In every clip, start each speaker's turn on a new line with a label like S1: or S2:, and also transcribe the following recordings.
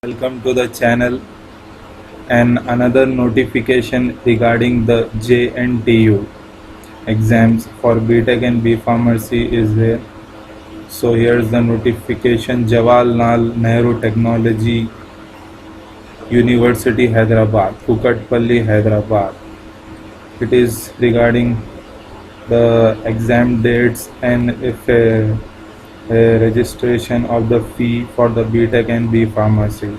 S1: Welcome to the channel and another notification regarding the JNTU exams for BTech and B Pharmacy is there. So here's the notification. Jawaharlal Nehru Technology University Hyderabad, Kukatpalli Hyderabad. It is regarding the exam dates and if a registration of the fee for the BTech and B Pharmacy.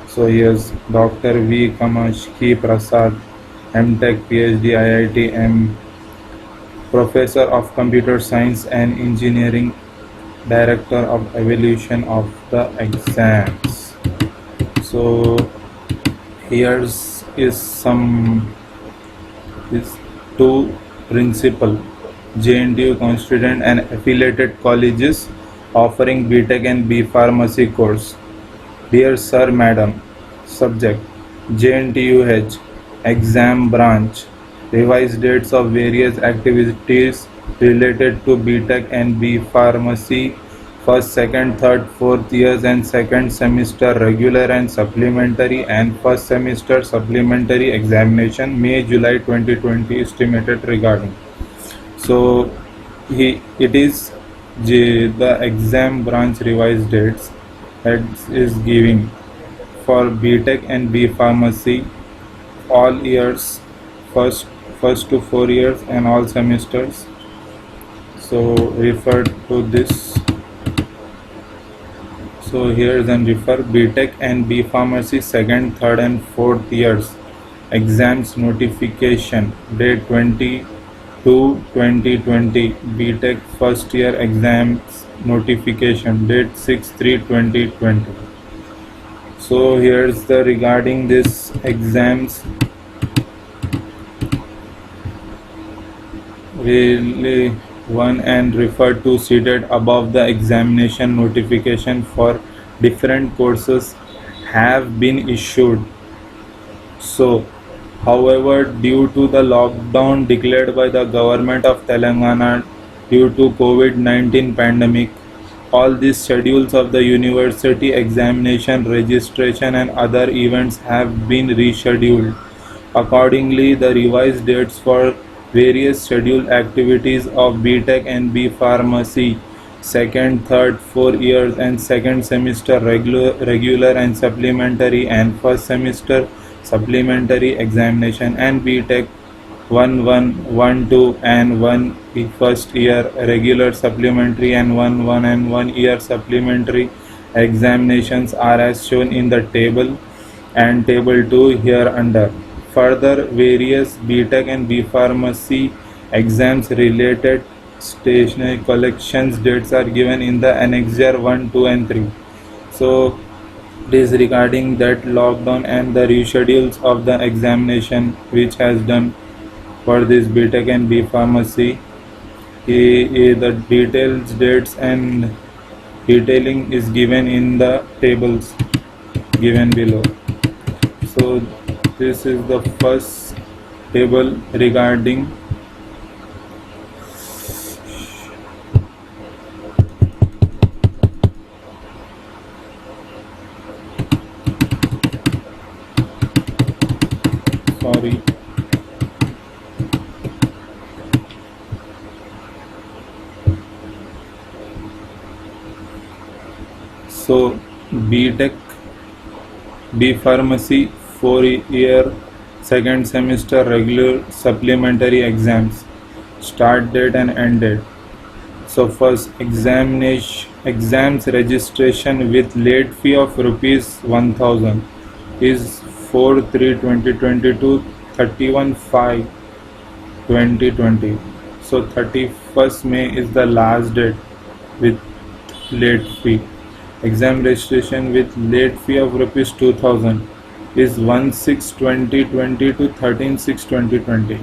S1: So here's Dr. V. Kamashki Prasad, MTech, PhD, IIT, Professor of Computer Science and Engineering, Director of Evaluation of the Exams. So here's is some is two principal JNTU constituent and affiliated colleges offering BTech and B Pharmacy course. Dear Sir, Madam, Subject JNTUH Exam Branch. Revised dates of various activities related to BTech and B Pharmacy, first, second, third, fourth years and second semester regular and supplementary and first semester supplementary examination May July 2020 estimated regarding. So it is the exam branch revised dates that is giving for BTech and B Pharmacy all years, first to 4 years and all semesters. So refer to this. So here then refer BTech and B Pharmacy second, third and fourth years exams notification date 20/2/2020. BTech first year exams notification date 6/3/2020. So here's the regarding this exams really one and refer to seated above the examination notification for different courses have been issued. So however, due to the lockdown declared by the government of Telangana due to COVID-19 pandemic, all these schedules of the university examination, registration and other events have been rescheduled. Accordingly, the revised dates for various scheduled activities of BTech and B Pharmacy second, third, 4 years and second semester regular and supplementary and first semester supplementary examination and BTech 1/1, 1/2 and 1 first year regular supplementary and 1/1 and 1 year supplementary examinations are as shown in the table and table 2 here under. Further, various BTech and B Pharmacy exams related stationery collections dates are given in the annexure 1, 2 and 3. So it is regarding that lockdown and the reschedules of the examination which has done for this BTech and B Pharmacy. The details, dates and detailing is given in the tables given below. So this is the first table regarding sorry. So BTech B Pharmacy 4 year second semester regular supplementary exams start date and end date. So first exams registration with late fee of rupees 1000 is 4/3/2020 to 31/5/2020. So 31st May is the last date with late fee. Exam registration with late fee of rupees 2000 is 1/6/2020 to 13/6/2020.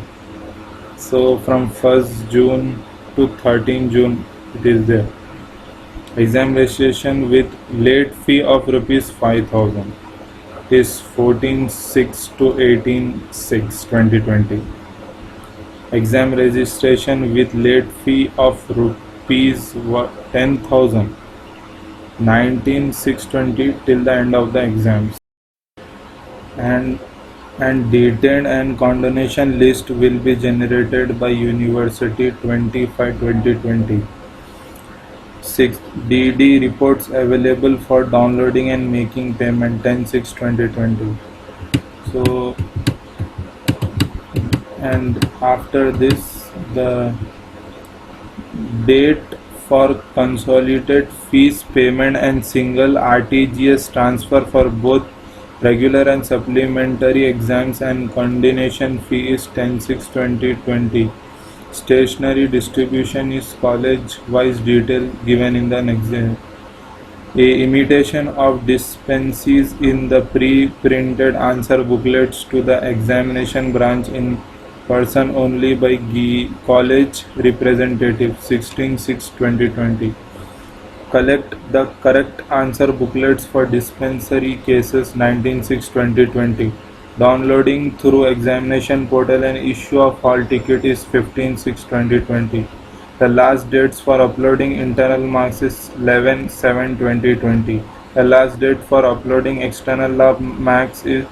S1: So from 1st June to 13 June it is there. Exam registration with late fee of rupees 5000 is 14/6 to 18/6/2020. Exam registration with late fee of rupees 10,000 19/6/20 till the end of the exams. And detailed and condonation list will be generated by university 25/2020. 6th, DD reports available for downloading and making payment 10/6/2020. So, and after this, the date for consolidated fees payment and single RTGS transfer for both regular and supplementary exams and condonation fee is 10/6/2020. Stationery distribution is college-wise detail given in the next. A imitation of dispenses in the pre-printed answer booklets to the examination branch in person only by college representative 16/6/2020. Collect the correct answer booklets for dispensary cases 19/6/2020. Downloading through examination portal and issue of hall ticket is 15/6/2020. The last dates for uploading internal marks is 11/7/2020. The last date for uploading external lab marks is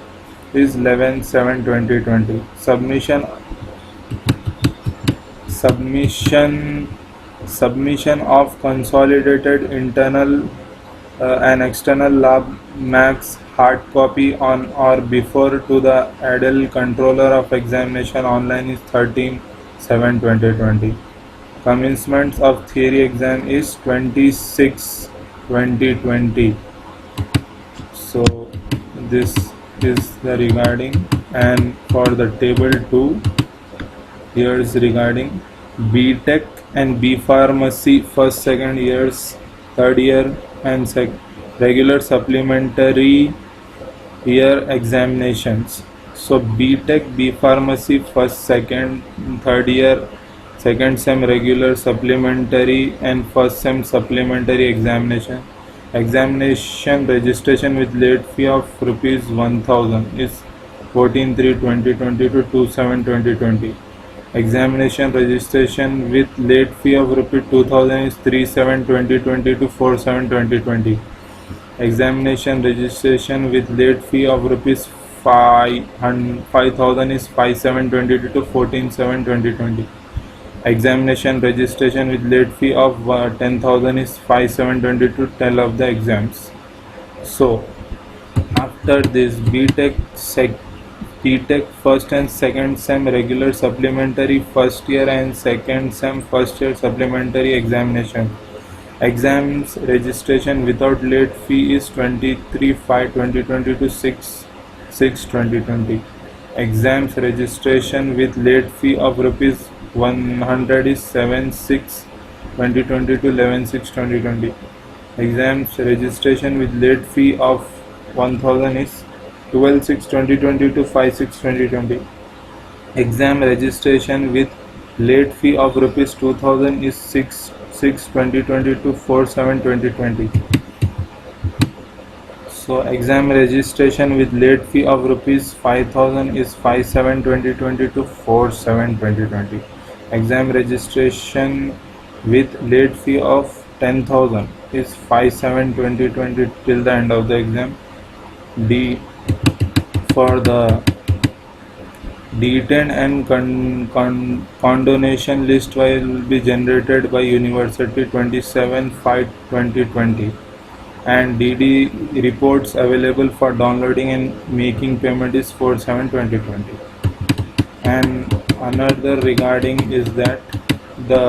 S1: 11/7/2020. Submission of consolidated internal and external lab marks hard copy on or before to the ADL controller of examination online is 13/7/2020. Commencement of theory exam is 26/2020. So this is the regarding, and for the table 2 here is regarding B.Tech and B Pharmacy first second years, third year and regular supplementary year examinations. So B.Tech, B Pharmacy first, second, third year, second sem regular supplementary and first sem supplementary examination. Examination registration with late fee of rupees 1000 is 14/3/2020 to 2/7/2020. Examination registration with late fee of rupees 2000 is 3/7/2020 to 4/7/2020. Examination registration with late fee of rupees 5000 is 5/7/2020 to 14/7/2020. Examination registration with late fee of 10,000 is 5/7/2020 to tell of the exams. So after this B.Tech first and second sem regular supplementary first year and second sem first year supplementary examination. Exams registration without late fee is 23/5/2020 to 6/6/2020. Exams registration with late fee of rupees 100 is 7/6/2020 to 11/6/2020. Exams registration with late fee of 1000 is 12/6/2020 to 5/6/2020. Exam registration with late fee of rupees 2000 is 6/6/2020 to 4/7/2020. So exam registration with late fee of rupees 5000 is 5/7/2020 to 4/7/2020. Exam registration with late fee of 10,000 is 5/7/2020 till the end of the exam. D. For the detained and condonation list will be generated by university 27/5/2020, and DD reports available for downloading and making payment is 4/7/2020. And another regarding is that the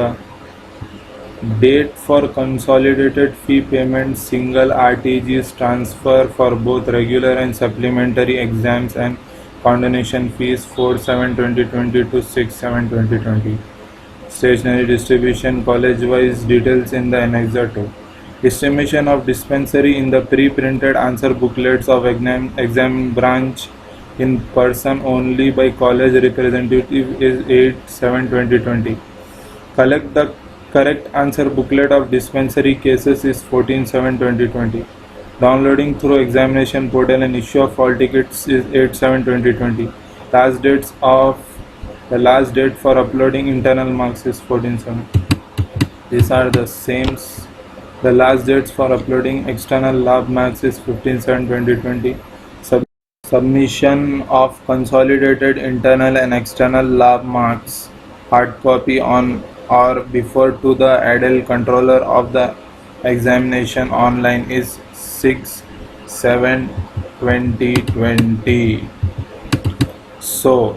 S1: date for consolidated fee payment single RTGS transfer for both regular and supplementary exams and condonation fees 4/7/2020 to 6/7/2020. Stationery distribution college-wise details in the Annexa 2. Distribution of dispensary in the pre-printed answer booklets of exam branch in person only by college representative is 8/7/2020. Collect the correct answer booklet of dispensary cases is 14/7/2020. Downloading through examination portal and issue of hall tickets is 8/7/2020. The last date for uploading internal marks is 14/7. These are the same The last dates for uploading external lab marks is 15/7/2020. Submission of consolidated internal and external lab marks hard copy on or before to the ADL controller of the examination online is 6/7/2020. So,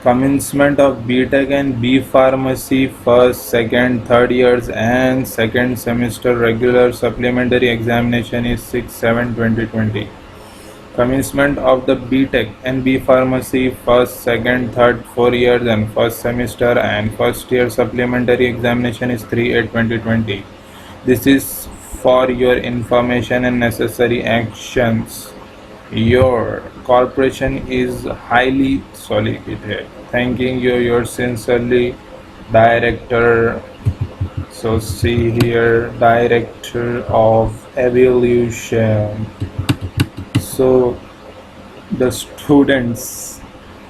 S1: commencement of B.Tech and B Pharmacy first, second, third years and second semester regular supplementary examination is 6/7/2020. Commencement of the B.Tech and B Pharmacy first, second, third, 4 years and first semester and first year supplementary examination is 3/8/2020. This is for your information and necessary actions. Your corporation is highly solicited. Thanking you, yours sincerely, Director. So see here, Director of Evolution. So the students,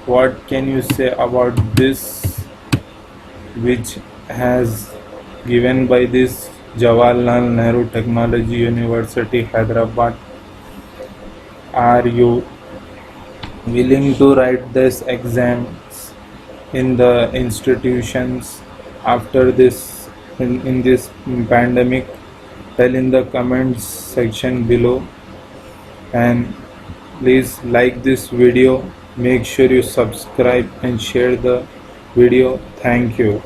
S1: what can you say about this, which has given by this Jawaharlal Nehru Technology University, Hyderabad? Are you willing to write this exams in the institutions after this in this pandemic? Tell in the comments section below, and please like this video, make sure you subscribe and share the video. Thank you.